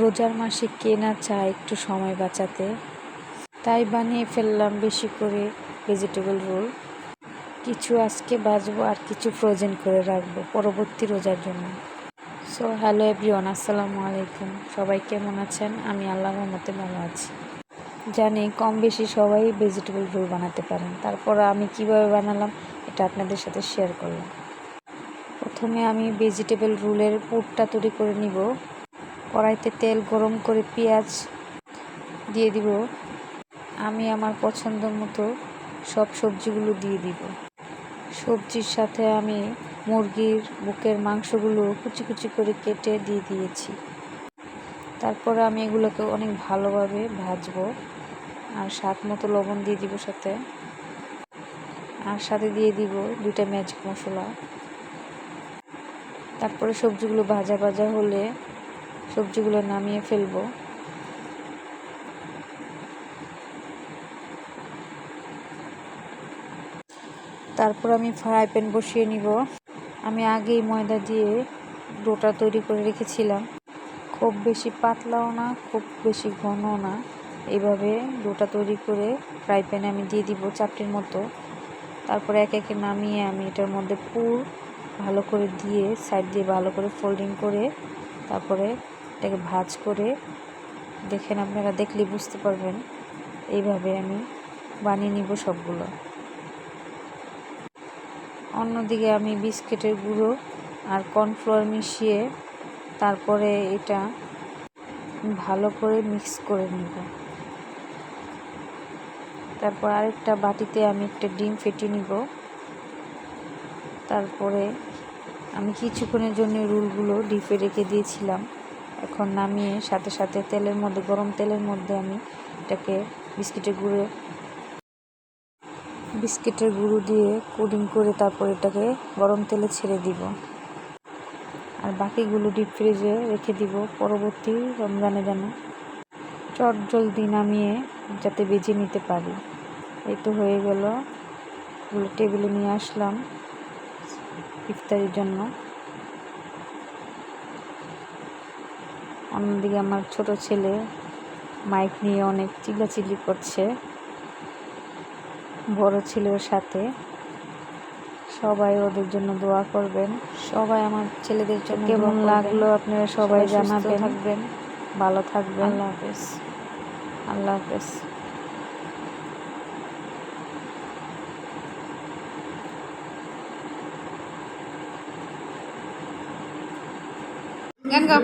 রোজার মাসে কে না চায় একটু সময় বাঁচাতে, তাই বানিয়ে ফেললাম বেশি করে ভেজিটেবল রোল। কিছু আজকে ভাজবো আর কিছু ফ্রোজেন করে রাখবো পরবর্তী রোজার জন্য। সো হ্যালো এভরিওয়ান, আসসালামু আলাইকুম। সবাই কেমন আছেন? আমি আল্লাহর রহমতে ভালো আছি। জানি কম বেশি সবাই ভেজিটেবল রোল বানাতে পারেন, তারপর আমি কিভাবে বানালাম এটা আপনাদের সাথে শেয়ার করলাম। প্রথমে আমি ভেজিটেবল রোলের পুরটা তৈরি করে নিব। কড়াইতে তেল গরম করে পেঁয়াজ দিয়ে দিব। আমি আমার পছন্দ মতো সব সবজিগুলো দিয়ে দিব। সবজির সাথে আমি মুরগির বুকের মাংসগুলো কুচি কুচি করে কেটে দিয়ে দিয়েছি। তারপরে আমি এগুলোকে অনেক ভালোভাবে ভাজবো আর স্বাদ মতো লবণ দিয়ে দিব সাথে। আর সাথে দিয়ে দিব 2টা ম্যাজিক মশলা। তারপরে সবজিগুলো ভাজা ভাজা হলে সবজিগুলো নামিয়ে ফেলবো। তারপর আমি ফ্রাই প্যান বসিয়ে নিব। আমি আগেই ময়দা দিয়ে ডোটা তৈরি করে রেখেছিলাম। খুব বেশি পাতলাও না, খুব বেশি ঘনও না, এইভাবে ডোটা তৈরি করে ফ্রাই প্যানে আমি দিয়ে দিব চাপটির মতো। তারপরে একে একে নামিয়ে আমি এটার মধ্যে পুর ভালো করে দিয়ে সাইড দিয়ে ভালো করে ফোল্ডিং করে তারপরে এটাকে ভাঁজ করে, দেখেন আপনারা দেখলেই বুঝতে পারবেন, এইভাবে আমি বানিয়ে নিব সবগুলো। অন্যদিকে আমি বিস্কিটের গুঁড়ো আর কর্নফ্লাওয়ার মিশিয়ে তারপরে এটা ভালো করে মিক্স করে নিব। তারপর আরেকটা বাটিতে আমি একটা ডিম ফেটিয়ে নিব। তারপরে আমি কিছুক্ষণের জন্য রোলগুলো ডিপে রেখে দিয়েছিলাম। এখন নামিয়ে সাথে সাথে তেলের মধ্যে, গরম তেলের মধ্যে আমি এটাকে বিস্কিটের গুঁড়ো দিয়ে কোটিং করে তারপর এটাকে গরম তেলে ছেড়ে দিব। আর বাকিগুলো ডিপ ফ্রিজে রেখে দিব পরবর্তী রমজানে যেন চটজলদি নামিয়ে যাতে বেজে নিতে পারি। এই তো হয়ে গেল, এগুলো টেবিলে নিয়ে আসলাম ইফতারির জন্য। অন্যদিকে আমার ছোট ছেলে মাইক নিয়ে অনেক চিল্লাচিল্লি করছে বড় ছেলের সাথে। সবাই ওদের জন্য দোয়া করবেন। সবাই আমার ছেলেদের জন্য কেমন লাগলো আপনারা সবাই জানাবেন। থাকবেন, ভালো থাকবেন। আল্লাহ হাফেজ। আল্লাহ হাফেজ। গান গাও।